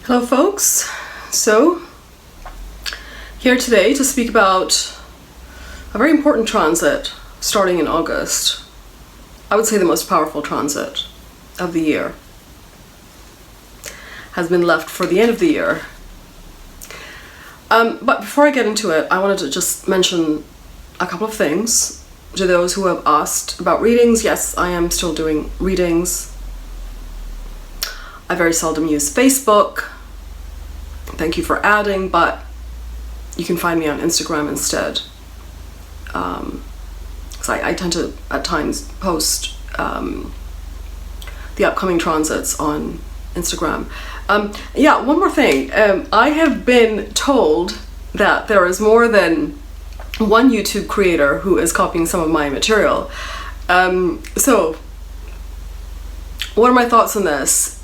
Hello folks, so here today to speak about a very important transit starting in August. I would say the most powerful transit of the year has been left for the end of the year. But before I get into it, I wanted to just mention a couple of things to those who have asked about readings. Yes, I am still doing readings. I very seldom use Facebook. Thank you for adding, but you can find me on Instagram instead. Because I tend to at times post the upcoming transits on Instagram. Yeah, one more thing. I have been told that there is more than one YouTube creator who is copying some of my material. So, what are my thoughts on this?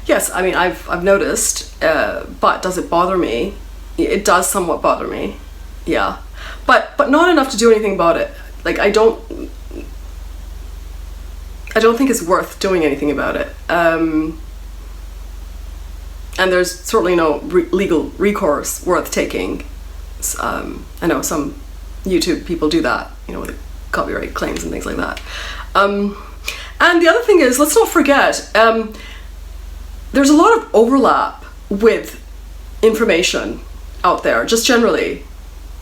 Yes, I mean, I've noticed, but does it bother me? It does somewhat bother me, yeah. But not enough to do anything about it. Like, I don't think it's worth doing anything about it. And there's certainly no legal recourse worth taking. I know some YouTube people do that, you know, with copyright claims and things like that. And the other thing is, let's not forget, there's a lot of overlap with information out there, just generally,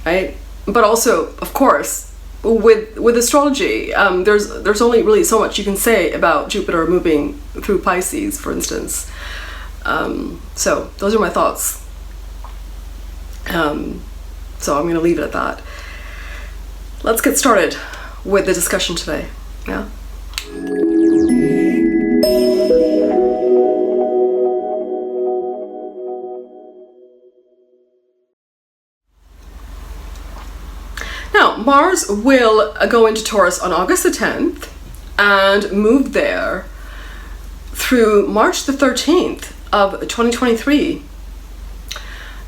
right? But also, of course, with astrology, there's only really so much you can say about Jupiter moving through Pisces, for instance. So those are my thoughts. So I'm going to leave it at that. Let's get started with the discussion today. Yeah. Now, Mars will go into Taurus on August the 10th and move there through March the 13th of 2023.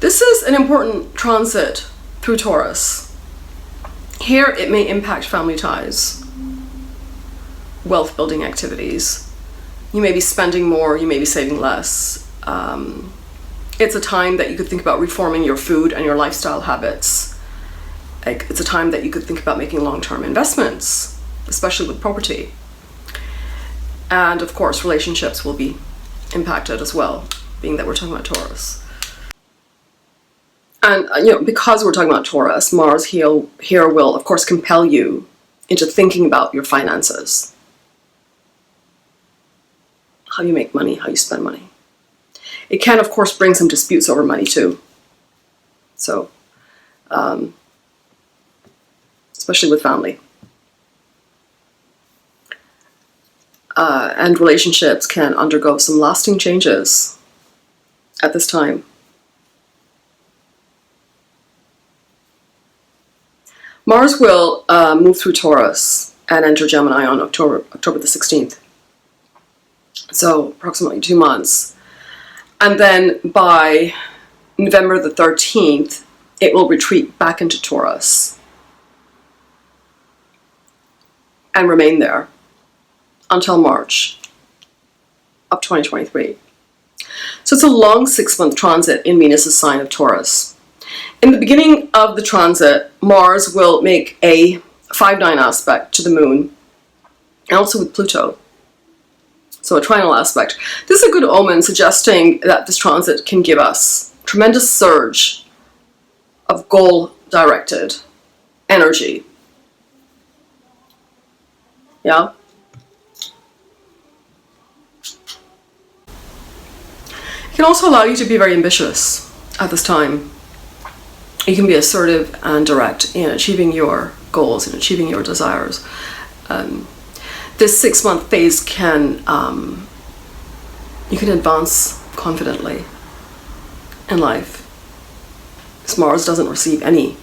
This is an important transit through Taurus. Here it may impact family ties, wealth building activities. You may be spending more, you may be saving less. It's a time that you could think about reforming your food and your lifestyle habits. Like, it's a time that you could think about making long-term investments, especially with property. And of course, relationships will be impacted as well, being that we're talking about Taurus. And you know, because we're talking about Taurus, Mars here will, of course, compel you into thinking about your finances. How you make money, how you spend money. It can, of course, bring some disputes over money too. So, especially with family. And relationships can undergo some lasting changes at this time. Mars will move through Taurus and enter Gemini on October the 16th. So approximately 2 months. And then by November the 13th, it will retreat back into Taurus and remain there until March of 2023. So it's a long 6-month transit in Venus's sign of Taurus. In the beginning of the transit, Mars will make a 5-9 aspect to the moon and also with Pluto. So a trinal aspect. This is a good omen, suggesting that this transit can give us tremendous surge of goal-directed energy. Yeah? It can also allow you to be very ambitious at this time. You can be assertive and direct in achieving your goals and achieving your desires. This 6-month phase can, you can advance confidently in life. Because Mars doesn't receive any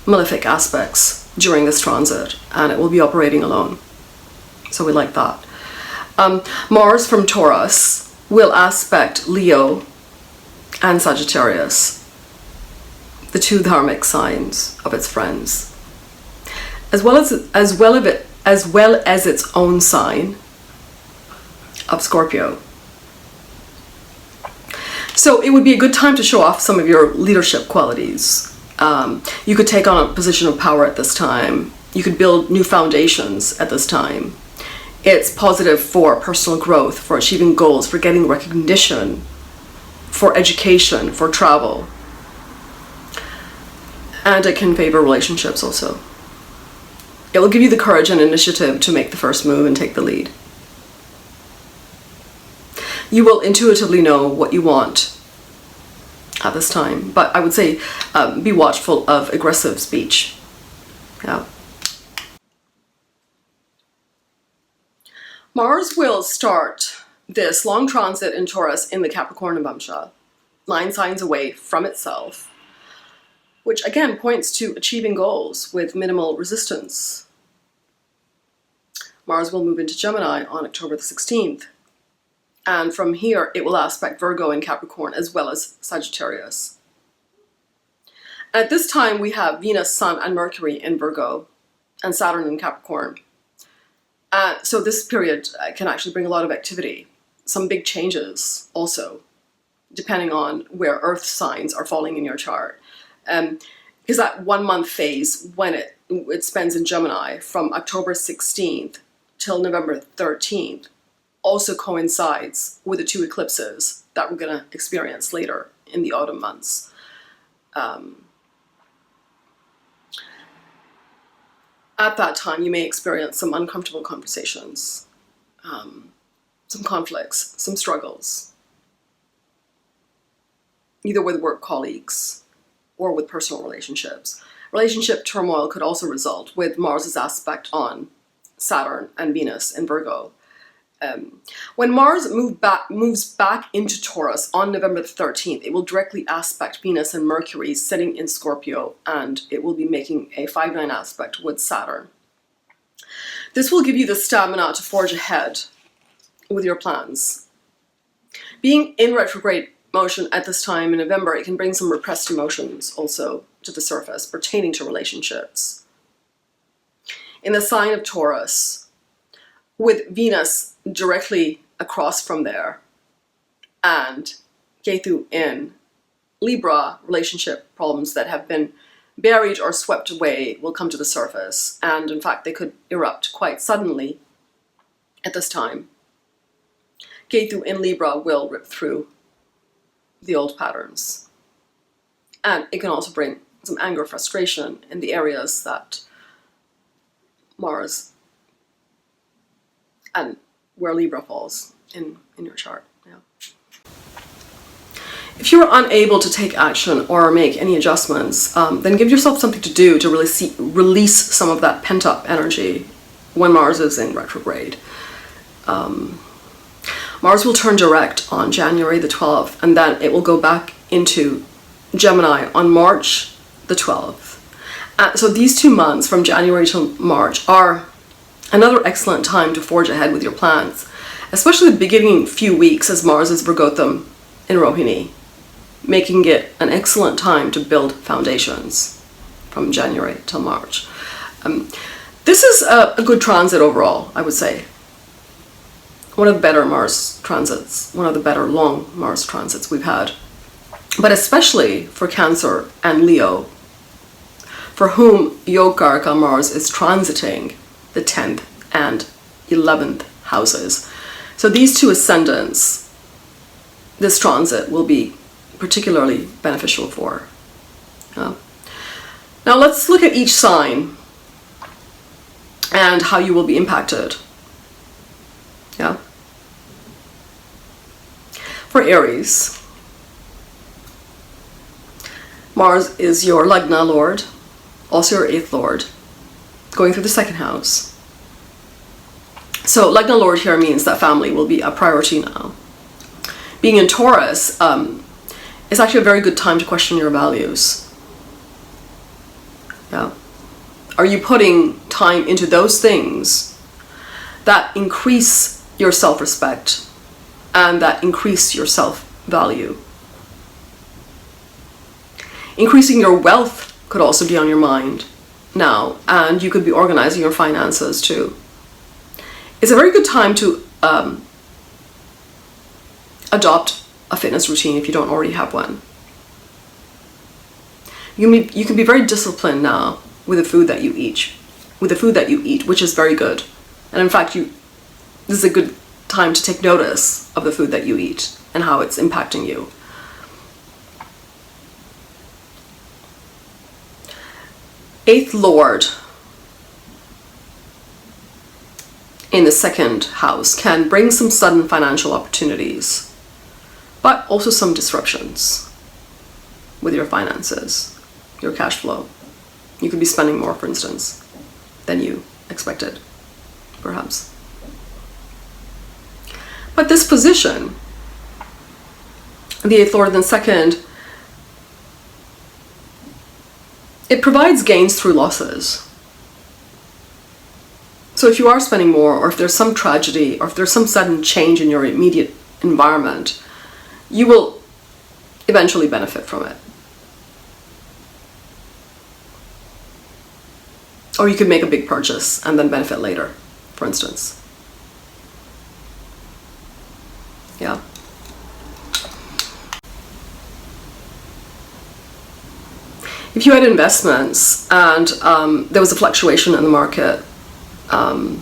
malefic aspects during this transit, and it will be operating alone. So we like that. Mars from Taurus will aspect Leo and Sagittarius, the 2 dharmic signs of its friends, as well as its own sign of Scorpio. So it would be a good time to show off some of your leadership qualities. You could take on a position of power at this time. You could build new foundations at this time. It's positive for personal growth, for achieving goals, for getting recognition, for education, for travel. And it can favor relationships also. It will give you the courage and initiative to make the first move and take the lead. You will intuitively know what you want at this time, but I would say be watchful of aggressive speech. Yeah. Mars will start this long transit in Taurus in the Capricorn Navamsha, 9 signs away from itself, which again points to achieving goals with minimal resistance. Mars will move into Gemini on October the 16th. And from here, it will aspect Virgo and Capricorn as well as Sagittarius. At this time, we have Venus, Sun, and Mercury in Virgo and Saturn in Capricorn. So this period can actually bring a lot of activity, some big changes also, depending on where Earth signs are falling in your chart. Because that 1 month phase, when it spends in Gemini from October 16th till November 13th, also coincides with the 2 eclipses that we're going to experience later in the autumn months. At that time, you may experience some uncomfortable conversations, some conflicts, some struggles, either with work colleagues or with personal relationships. Relationship turmoil could also result with Mars's aspect on Saturn and Venus in Virgo. When Mars moves back into Taurus on November the 13th, it will directly aspect Venus and Mercury sitting in Scorpio, and it will be making a 5-9 aspect with Saturn. This will give you the stamina to forge ahead with your plans. Being in retrograde motion at this time in November, it can bring some repressed emotions also to the surface pertaining to relationships. In the sign of Taurus, with Venus directly across from there and Ketu in Libra, relationship problems that have been buried or swept away will come to the surface, and in fact they could erupt quite suddenly at this time. Ketu in Libra will rip through the old patterns, and it can also bring some anger, frustration in the areas that Mars and where Libra falls in your chart. Yeah. If you're unable to take action or make any adjustments, then give yourself something to do to really release some of that pent-up energy when Mars is in retrograde. Mars will turn direct on January the 12th, and then it will go back into Gemini on March the 12th. So these 2 months from January till March are another excellent time to forge ahead with your plans, especially the beginning few weeks as Mars is Virgotham in Rohini, making it an excellent time to build foundations from January till March. This is a good transit overall, I would say. One of the better Mars transits, one of the better long Mars transits we've had. But especially for Cancer and Leo, for whom Yogarka Mars is transiting the 10th and 11th houses. So these 2 ascendants, this transit will be particularly beneficial for. Now let's look at each sign and how you will be impacted. Yeah. For Aries, Mars is your Lagna Lord, also your 8th Lord, going through the 2nd house. So Lagna Lord here means that family will be a priority now. Being in Taurus is actually a very good time to question your values. Yeah. Are you putting time into those things that increase your self-respect and that increase your self-value? Increasing your wealth could also be on your mind now, and you could be organizing your finances too. It's a very good time to adopt a fitness routine if you don't already have one. You can be very disciplined now with the food that you eat, which is very good. And in fact, this is a good time to take notice of the food that you eat and how it's impacting you. Eighth Lord in the second house can bring some sudden financial opportunities, but also some disruptions with your finances, your cash flow. You could be spending more, for instance, than you expected, perhaps. But this position, the eighth lord and the second, it provides gains through losses. So if you are spending more, or if there's some tragedy, or if there's some sudden change in your immediate environment, you will eventually benefit from it. Or you could make a big purchase and then benefit later, for instance. Yeah. If you had investments and there was a fluctuation in the market, an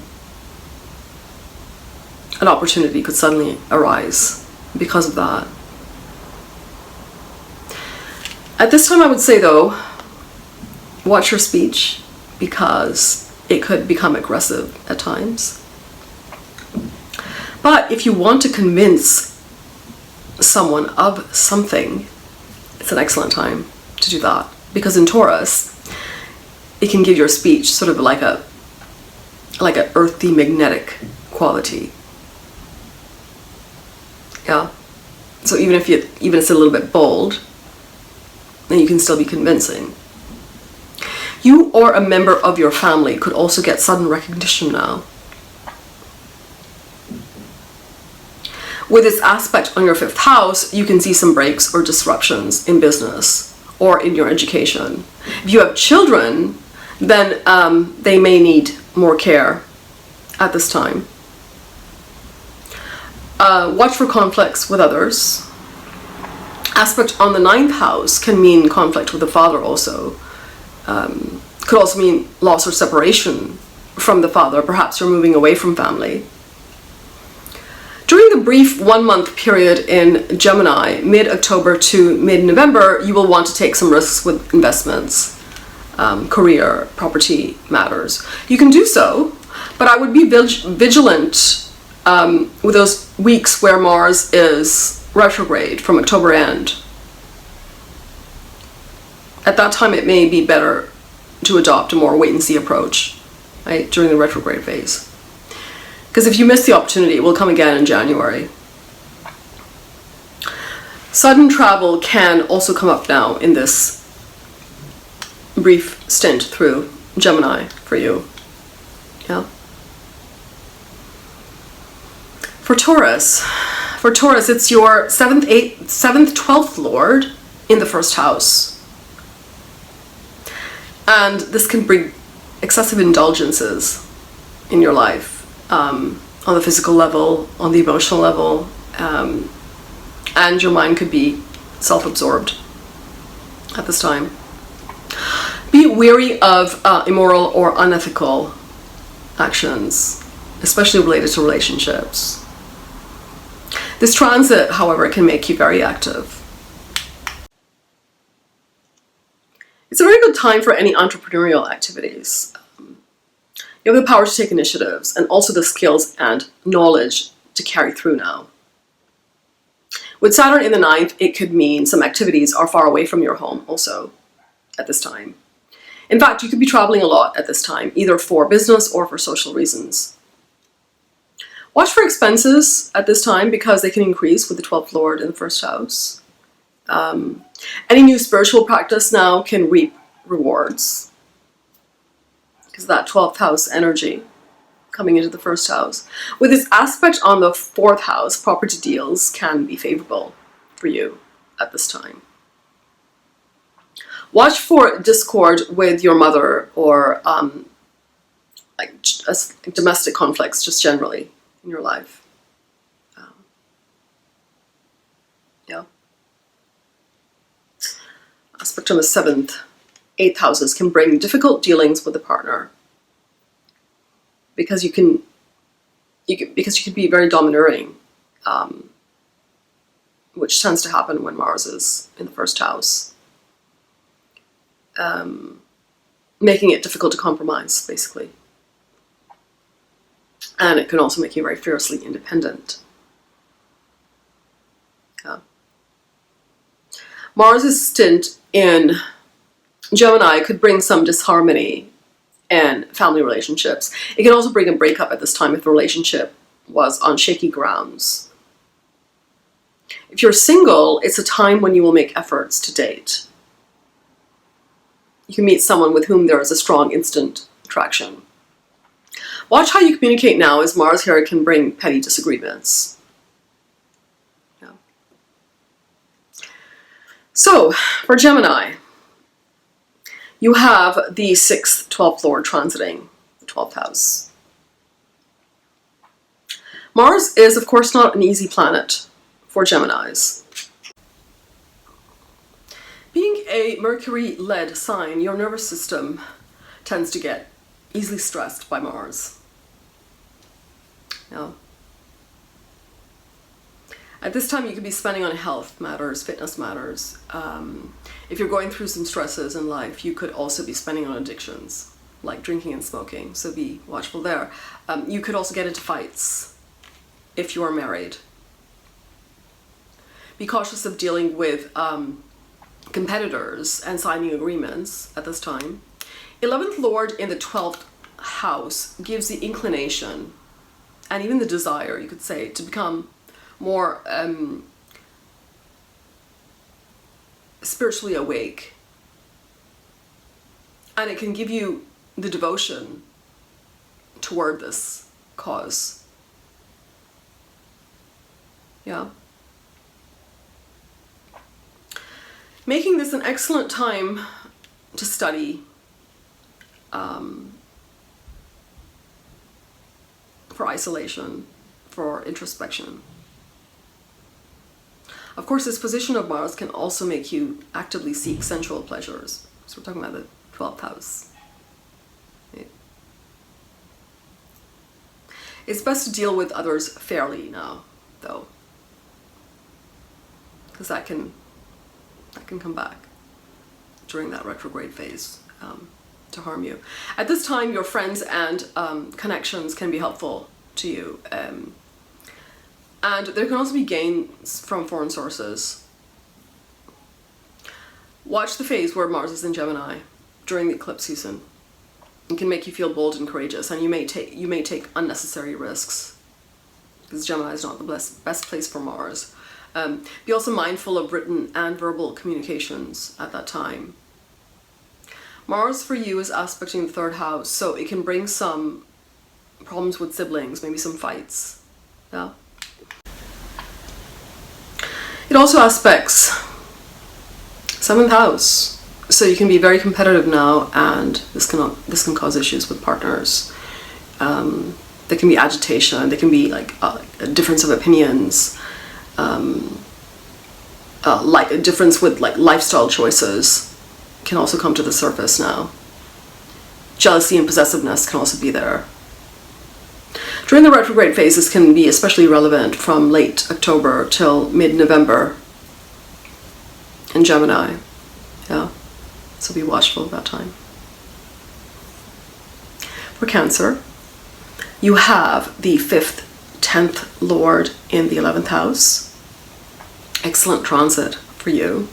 opportunity could suddenly arise because of that. At this time, I would say, though, watch your speech, because it could become aggressive at times. But if you want to convince someone of something, it's an excellent time to do that. Because in Taurus, it can give your speech sort of like an earthy, magnetic quality. Yeah. So even if it's a little bit bold, then you can still be convincing. You or a member of your family could also get sudden recognition now. With this aspect on your fifth house, you can see some breaks or disruptions in business or in your education. If you have children, then they may need more care at this time. Watch for conflicts with others. Aspect on the ninth house can mean conflict with the father also. Could also mean loss or separation from the father. Perhaps you're moving away from family. During the brief 1 month period in Gemini, mid-October to mid-November, you will want to take some risks with investments, career, property matters. You can do so, but I would be vigilant with those weeks where Mars is retrograde from October end. At that time, it may be better to adopt a more wait-and-see approach, right, during the retrograde phase. Because if you miss the opportunity, it will come again in January. Sudden travel can also come up now in this brief stint through Gemini for you. Yeah. For Taurus, it's your 7th, 12th lord in the first house. And this can bring excessive indulgences in your life, on the physical level, on the emotional level, and your mind could be self-absorbed at this time. Be wary of immoral or unethical actions, especially related to relationships. This transit, however, can make you very active. It's a very good time for any entrepreneurial activities. You have the power to take initiatives and also the skills and knowledge to carry through now. With Saturn in the 9th, it could mean some activities are far away from your home also at this time. In fact, you could be traveling a lot at this time, either for business or for social reasons. Watch for expenses at this time because they can increase with the 12th lord in the first house. Any new spiritual practice now can reap rewards because of that 12th house energy coming into the first house. With this aspect on the 4th house, property deals can be favorable for you at this time. Watch for discord with your mother or domestic conflicts just generally in your life. aspect on the 7th, 8th houses can bring difficult dealings with a partner. Because you can be very domineering, which tends to happen when Mars is in the 1st house. Making it difficult to compromise, basically. And it can also make you very fiercely independent. Yeah. Mars' stint in Gemini could bring some disharmony in family relationships. It can also bring a breakup at this time if the relationship was on shaky grounds. If you're single, it's a time when you will make efforts to date. You can meet someone with whom there is a strong instant attraction. Watch how you communicate now, as Mars here can bring petty disagreements. Yeah. So, for Gemini, you have the 6th, 12th Lord transiting the 12th house. Mars is, of course, not an easy planet for Geminis. Being a Mercury-led sign, your nervous system tends to get easily stressed by Mars. Yeah. At this time, you could be spending on health matters, fitness matters. If you're going through some stresses in life, you could also be spending on addictions, like drinking and smoking, so be watchful there. You could also get into fights if you are married. Be cautious of dealing with competitors and signing agreements at this time. 11th Lord in the 12th house gives the inclination and even the desire, you could say, to become more spiritually awake. And it can give you the devotion toward this cause. Yeah. Making this an excellent time to study for isolation, for introspection. Of course, this position of Mars can also make you actively seek sensual pleasures. So we're talking about the 12th house. Right? It's best to deal with others fairly now, though, because that can come back during that retrograde phase to harm you. At this time, your friends and connections can be helpful to you. And there can also be gains from foreign sources. Watch the phase where Mars is in Gemini during the eclipse season. It can make you feel bold and courageous, and you may take unnecessary risks, because Gemini is not the best place for Mars. Be also mindful of written and verbal communications at that time. Mars for you is aspecting the 3rd house, so it can bring some problems with siblings, maybe some fights. Yeah. It also aspects 7th house, so you can be very competitive now, and this can cause issues with partners. There can be agitation. There can be like a difference of opinions. Like a difference with like lifestyle choices can also come to the surface now. Jealousy and possessiveness can also be there. During the retrograde phase, this can be especially relevant from late October till mid-November in Gemini. Yeah, so be watchful at that time. For Cancer, you have the 5th, 10th Lord in the 11th house. Excellent transit for you.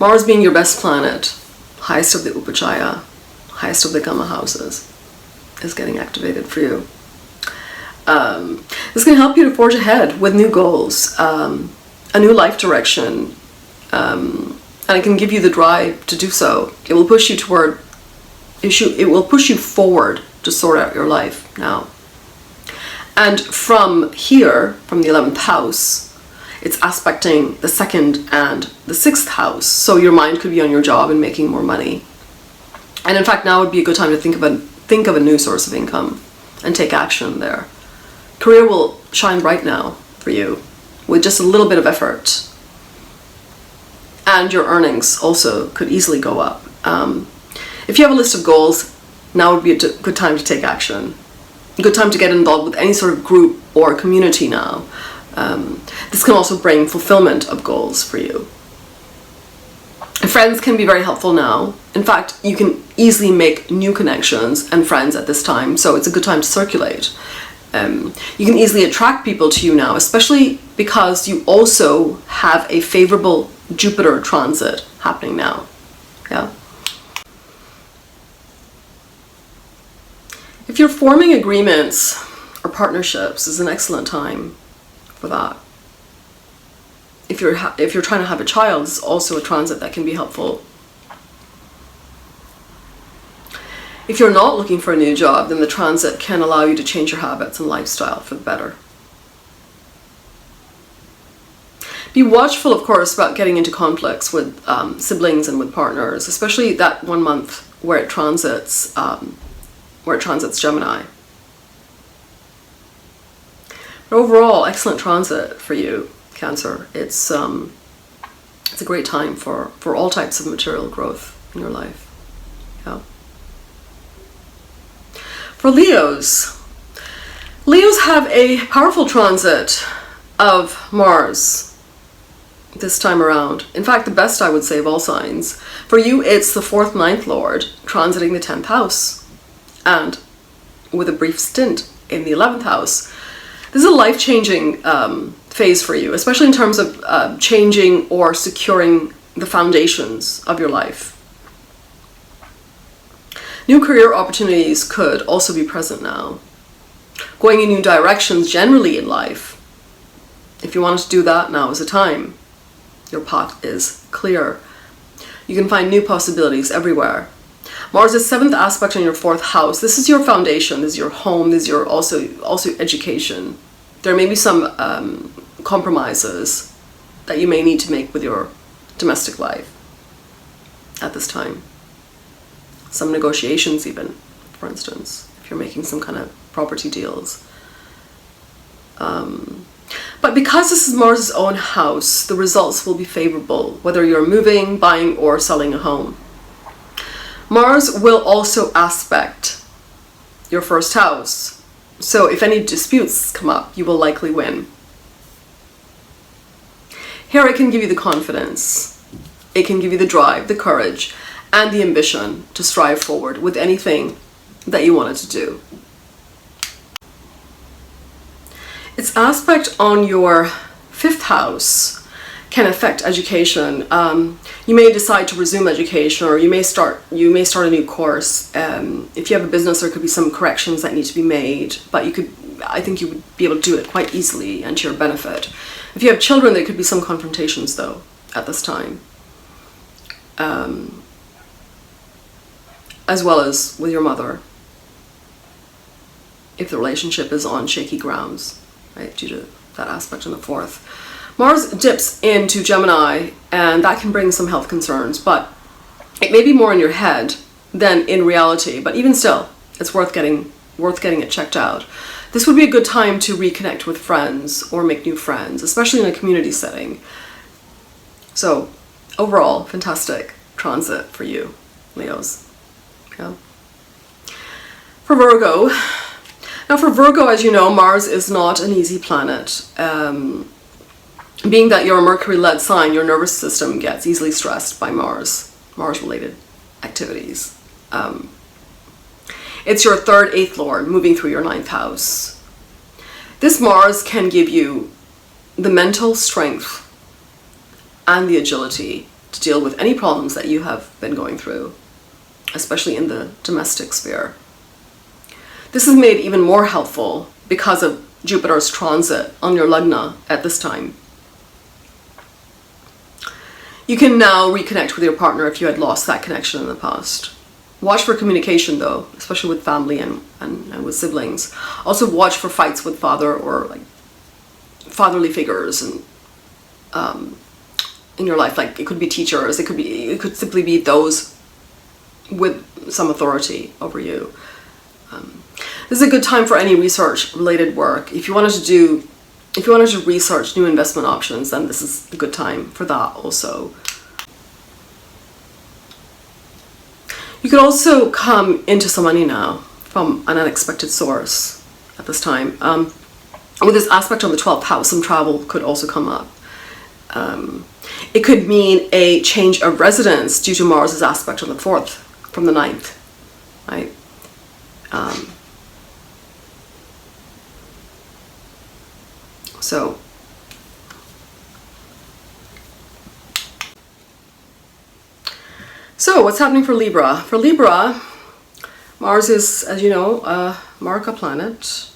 Mars being your best planet, highest of the Upachaya, highest of the Gamma houses, is getting activated for you. This can help you to forge ahead with new goals, a new life direction, and it can give you the drive to do so. It will push you toward it will push you forward to sort out your life now. And from here, from the 11th house, it's aspecting the 2nd and the 6th house. So your mind could be on your job and making more money. And in fact, now would be a good time to think of a new source of income and take action there. Career will shine bright now for you with just a little bit of effort. and your earnings also could easily go up. If you have a list of goals, now would be a good time to take action. A good time to get involved with any sort of group or community now. This can also bring fulfillment of goals for you. Friends can be very helpful now. In fact, you can easily make new connections and friends at this time, so it's a good time to circulate. You can easily attract people to you now, especially because you also have a favorable Jupiter transit happening now. Yeah. If you're forming agreements or partnerships, is an excellent time for that. If you're trying to have a child, it's also a transit that can be helpful. If you're not looking for a new job, then the transit can allow you to change your habits and lifestyle for the better. Be watchful, of course, about getting into conflicts with siblings and with partners, especially that 1 month where it transits Gemini. But overall, excellent transit for you, Cancer. It's a great time for all types of material growth in your life. Yeah. For Leos have a powerful transit of Mars this time around. In fact, the best, I would say, of all signs. For you, it's the 4th, 9th Lord transiting the 10th house, and with a brief stint in the 11th house. This is a life-changing phase for you, especially in terms of changing or securing the foundations of your life. New career opportunities could also be present now. Going in new directions generally in life. If you want to do that, now is the time. Your path is clear. You can find new possibilities everywhere. Mars' 7th aspect in your 4th house. This is your foundation, this is your home, this is your also education. There may be some compromises that you may need to make with your domestic life at this time. Some negotiations even, for instance, if you're making some kind of property deals. But because this is Mars' own house, the results will be favorable, whether you're moving, buying, or selling a home. Mars will also aspect your 1st house. So if any disputes come up, you will likely win. Here it can give you the confidence. It can give you the drive, the courage, and the ambition to strive forward with anything that you wanted to do. Its aspect on your 5th house can affect education. You may decide to resume education, or you may start a new course. If you have a business, there could be some corrections that need to be made, but I think you would be able to do it quite easily and to your benefit. If you have children, there could be some confrontations though at this time, as well as with your mother, if the relationship is on shaky grounds, right, due to that aspect in the 4th. Mars dips into Gemini, and that can bring some health concerns, but it may be more in your head than in reality. But even still, it's worth getting it checked out. This would be a good time to reconnect with friends or make new friends, especially in a community setting. So overall, fantastic transit for you, Leos. Yeah. For Virgo. Now for Virgo, as you know, Mars is not an easy planet. Being that you're a Mercury-led sign, your nervous system gets easily stressed by Mars-related activities. It's your 3rd, 8th Lord moving through your 9th house. This Mars can give you the mental strength and the agility to deal with any problems that you have been going through, especially in the domestic sphere. This is made even more helpful because of Jupiter's transit on your Lagna at this time. You can now reconnect with your partner if you had lost that connection in the past. Watch for communication though, especially with family and with siblings. Also watch for fights with father or like fatherly figures and in your life. Like it could be teachers, it could simply be those with some authority over you. This is a good time for any research related work. If you wanted to research new investment options, then this is a good time for that also. You could also come into some money now from an unexpected source at this time. With this aspect on the 12th house, some travel could also come up. It could mean a change of residence due to Mars's aspect on the 4th from the 9th, right? So what's happening for Libra? For Libra, Mars is, as you know, a Marca planet,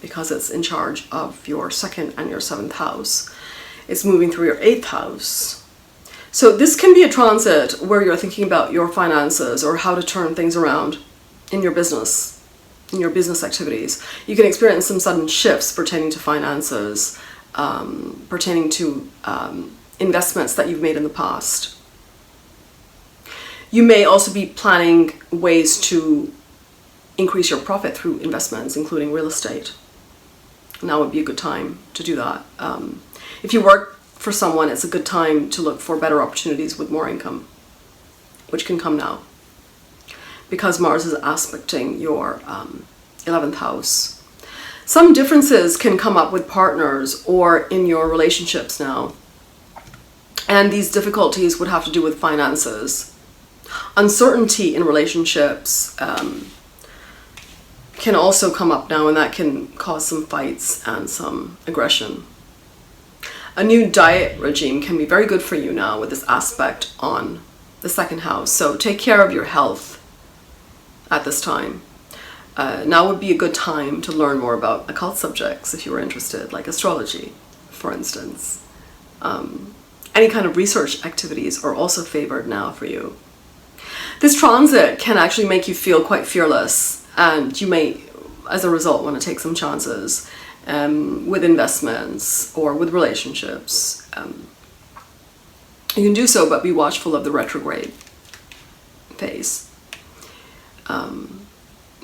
because it's in charge of your 2nd and your 7th house. It's moving through your 8th house. So this can be a transit where you're thinking about your finances or how to turn things around in your business activities. You can experience some sudden shifts pertaining to finances, pertaining to investments that you've made in the past. You may also be planning ways to increase your profit through investments, including real estate. Now would be a good time to do that. If you work for someone, it's a good time to look for better opportunities with more income, which can come now, because Mars is aspecting your 11th house. Some differences can come up with partners or in your relationships now, and these difficulties would have to do with finances. Uncertainty in relationships can also come up now, and that can cause some fights and some aggression. A new diet regime can be very good for you now with this aspect on the 2nd house. So take care of your health at this time. Now would be a good time to learn more about occult subjects if you were interested, like astrology, for instance. Any kind of research activities are also favored now for you. This transit can actually make you feel quite fearless, and you may, as a result, want to take some chances with investments or with relationships. You can do so, but be watchful of the retrograde phase.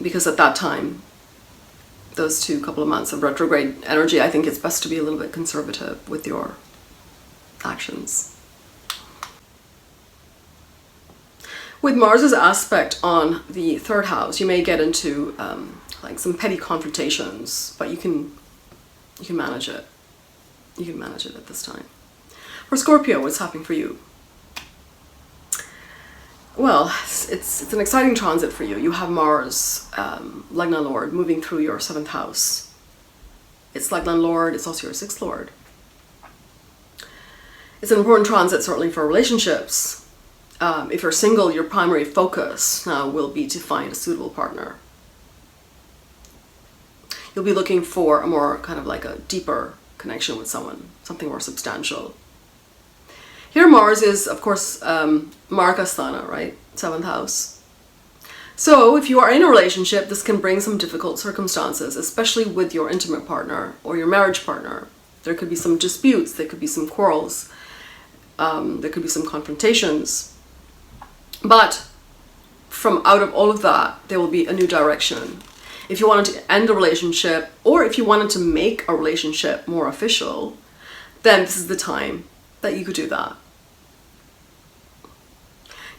Because at that time, those couple of months of retrograde energy, I think it's best to be a little bit conservative with your actions. With Mars's aspect on the 3rd house, you may get into like some petty confrontations, but you can manage it. You can manage it at this time. For Scorpio, what's happening for you? Well, it's an exciting transit for you. You have Mars, Lagna Lord, moving through your 7th house. It's Lagna Lord, it's also your 6th Lord. It's an important transit, certainly for relationships. If you're single, your primary focus now will be to find a suitable partner. You'll be looking for a more kind of like a deeper connection with someone, something more substantial. Here Mars is, of course, Markasthana, right? 7th house. So if you are in a relationship, this can bring some difficult circumstances, especially with your intimate partner or your marriage partner. There could be some disputes, there could be some quarrels, there could be some confrontations. But from out of all of that, there will be a new direction. If you wanted to end a relationship, or if you wanted to make a relationship more official, then this is the time that you could do that.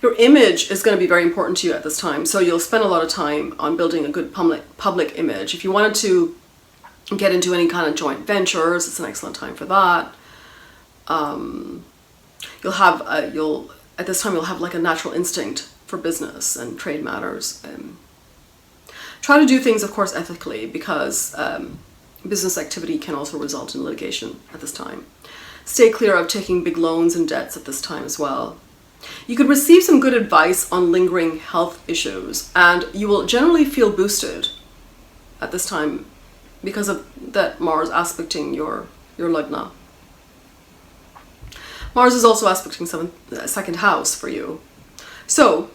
Your image is going to be very important to you at this time, so you'll spend a lot of time on building a good public image. If you wanted to get into any kind of joint ventures, it's an excellent time for that. At this time, you'll have like a natural instinct for business and trade matters. Try to do things, of course, ethically, because business activity can also result in litigation at this time. Stay clear of taking big loans and debts at this time as well. You could receive some good advice on lingering health issues, and you will generally feel boosted at this time because of that Mars aspecting your Lagna. Mars is also aspecting 2nd house for you. So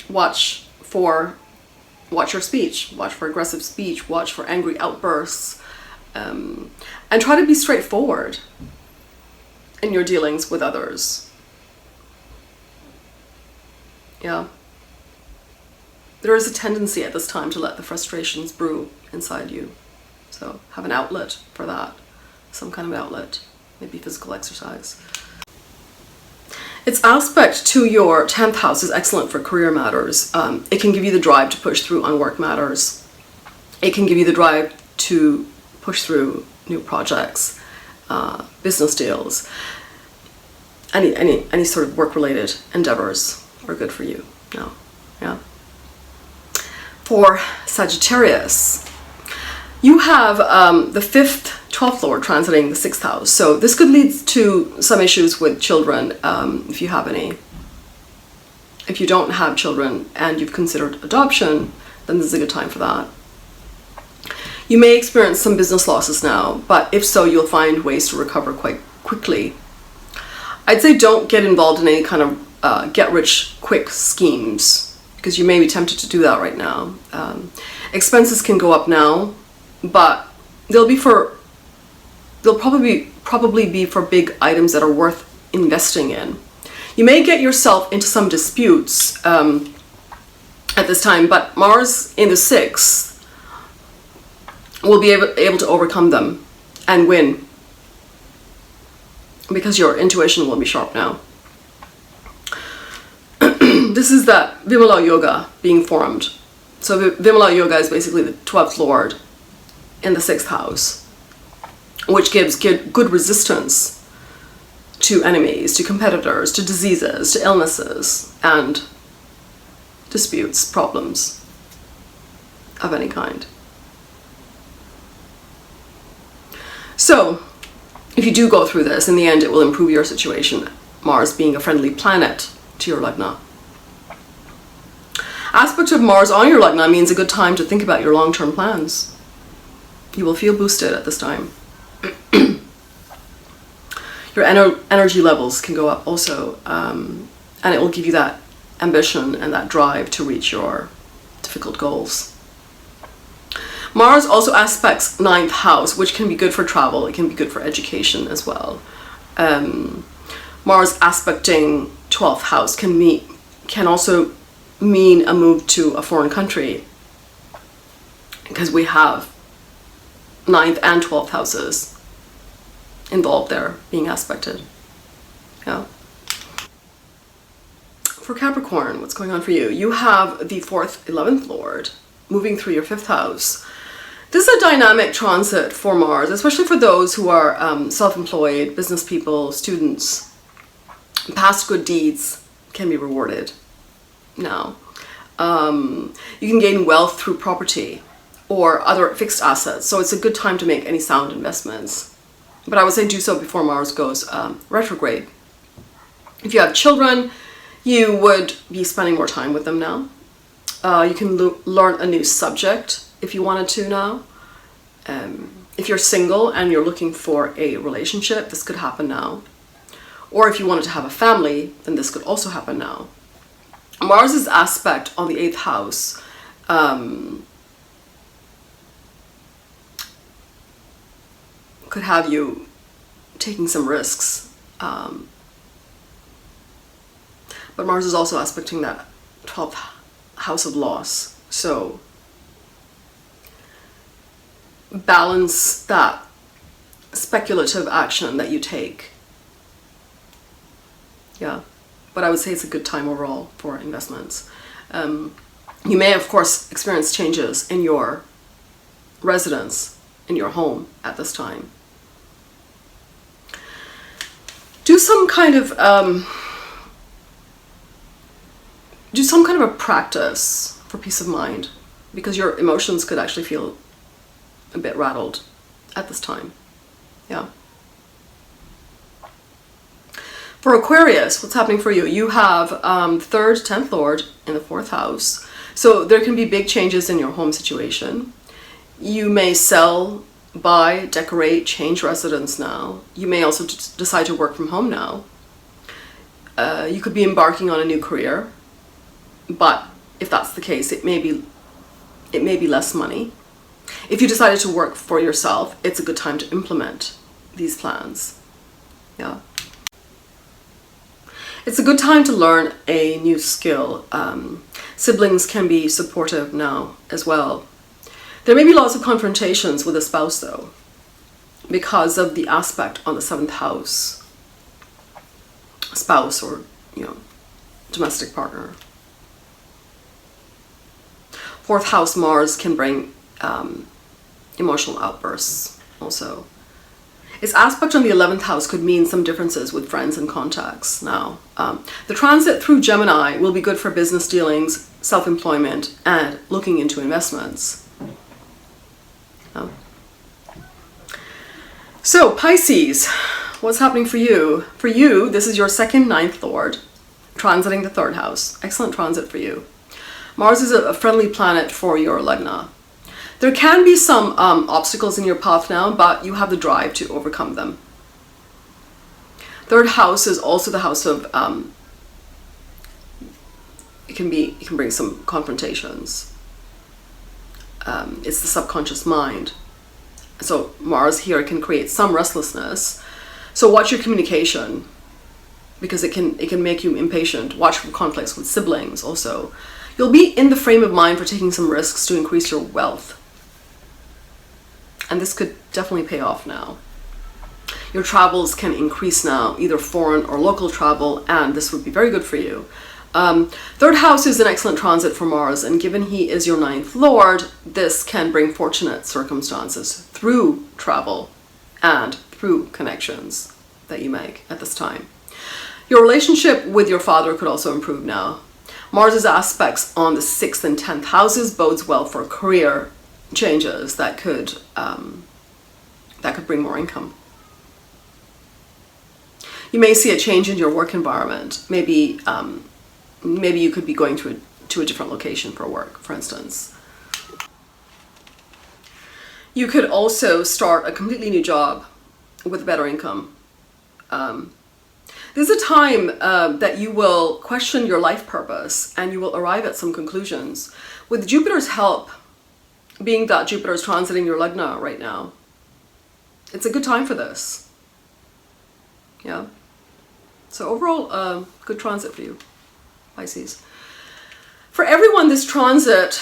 watch your speech, watch for aggressive speech, watch for angry outbursts, and try to be straightforward in your dealings with others. Yeah. There is a tendency at this time to let the frustrations brew inside you. So have an outlet for that, some kind of outlet, maybe physical exercise. Its aspect to your 10th house is excellent for career matters. It can give you the drive to push through on work matters. It can give you the drive to push through new projects, business deals. Any sort of work-related endeavors are good for you now. Yeah. For Sagittarius, you have the 5th, 12th Lord transiting the 6th house. So this could lead to some issues with children, if you have any. If you don't have children and you've considered adoption, then this is a good time for that. You may experience some business losses now, but if so, you'll find ways to recover quite quickly. I'd say don't get involved in any kind of get-rich-quick schemes, because you may be tempted to do that right now. Expenses can go up now, but they'll probably be for big items that are worth investing in. You may get yourself into some disputes at this time, but Mars in the 6th will be able to overcome them and win, because your intuition will be sharp now. This is that Vimala Yoga being formed. So Vimala Yoga is basically the 12th Lord in the 6th house, which gives good resistance to enemies, to competitors, to diseases, to illnesses, and disputes, problems of any kind. So, if you do go through this, in the end it will improve your situation, Mars being a friendly planet to your Lagna. Aspect of Mars on your Lagna means a good time to think about your long-term plans. You will feel boosted at this time. Your energy levels can go up also, and it will give you that ambition and that drive to reach your difficult goals. Mars also aspects 9th house, which can be good for travel. It can be good for education as well. Mars aspecting 12th house can also mean a move to a foreign country, because we have 9th and 12th houses involved there being aspected. Yeah. For Capricorn, what's going on for you? You have the 4th, 11th Lord moving through your 5th house. This is a dynamic transit for Mars, especially for those who are self-employed, business people, students. Past good deeds can be rewarded now. You can gain wealth through property or other fixed assets, so it's a good time to make any sound investments. But I would say do so before Mars goes retrograde. If you have children, you would be spending more time with them now. You can learn a new subject if you wanted to now. If you're single and you're looking for a relationship, this could happen now. Or if you wanted to have a family, then this could also happen now. Mars's aspect on the 8th house could have you taking some risks. But Mars is also aspecting that 12th house of loss. So balance that speculative action that you take. Yeah, but I would say it's a good time overall for investments. You may, of course, experience changes in your residence, in your home at this time. Do some kind of a practice for peace of mind, because your emotions could actually feel a bit rattled at this time. Yeah. For Aquarius, what's happening for you? You have 3rd, 10th Lord in the 4th house. So there can be big changes in your home situation. You may sell, buy, decorate, change residence now. You may also decide to work from home now. You could be embarking on a new career, but if that's the case, it may be less money. If you decided to work for yourself, it's a good time to implement these plans. Yeah. It's a good time to learn a new skill. Siblings can be supportive now as well. There may be lots of confrontations with a spouse though, because of the aspect on the 7th house. Spouse or domestic partner. 4th house Mars can bring emotional outbursts also. Its aspect on the 11th house could mean some differences with friends and contacts now. The transit through Gemini will be good for business dealings, self-employment, and looking into investments. So Pisces, what's happening for you? For you, this is your 2nd, 9th lord, transiting the 3rd house. Excellent transit for you. Mars is a friendly planet for your Lagna. There can be some obstacles in your path now, but you have the drive to overcome them. 3rd house is also the house of, it can bring some confrontations. It's the subconscious mind. So Mars here can create some restlessness. So watch your communication, because it can make you impatient. Watch for conflicts with siblings also. You'll be in the frame of mind for taking some risks to increase your wealth. And this could definitely pay off now. Your travels can increase now, either foreign or local travel, and this would be very good for you. 3rd house is an excellent transit for Mars, and given he is your 9th lord, this can bring fortunate circumstances through travel and through connections that you make at this time. Your relationship with your father could also improve now. Mars's aspects on the 6th and 10th houses bodes well for career changes that could bring more income. You may see a change in your work environment. Maybe you could be going to a different location for work, for instance. You could also start a completely new job with better income. This is a time that you will question your life purpose, and you will arrive at some conclusions. With Jupiter's help, being that Jupiter is transiting your Lagna right now, it's a good time for this. Yeah. So overall, good transit for you, Pisces. For everyone, this transit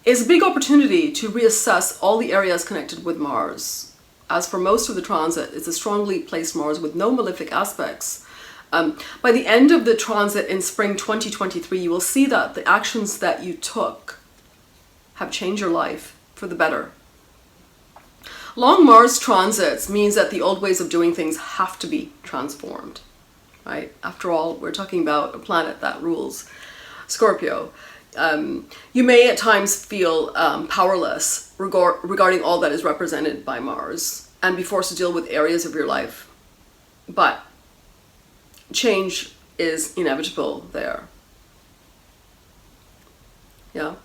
is a big opportunity to reassess all the areas connected with Mars. As for most of the transit, it's a strongly placed Mars with no malefic aspects. By the end of the transit in spring 2023, you will see that the actions that you took have changed your life for the better. Long Mars transits means that the old ways of doing things have to be transformed, right? After all, we're talking about a planet that rules Scorpio. You may at times feel powerless regarding all that is represented by Mars and be forced to deal with areas of your life. But change is inevitable there. Yeah.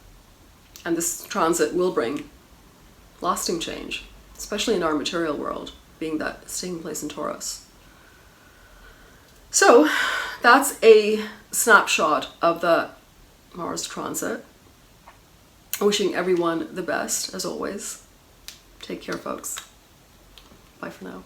And this transit will bring lasting change, especially in our material world, being that it's taking place in Taurus. So that's a snapshot of the Mars transit. Wishing everyone the best, as always. Take care, folks. Bye for now.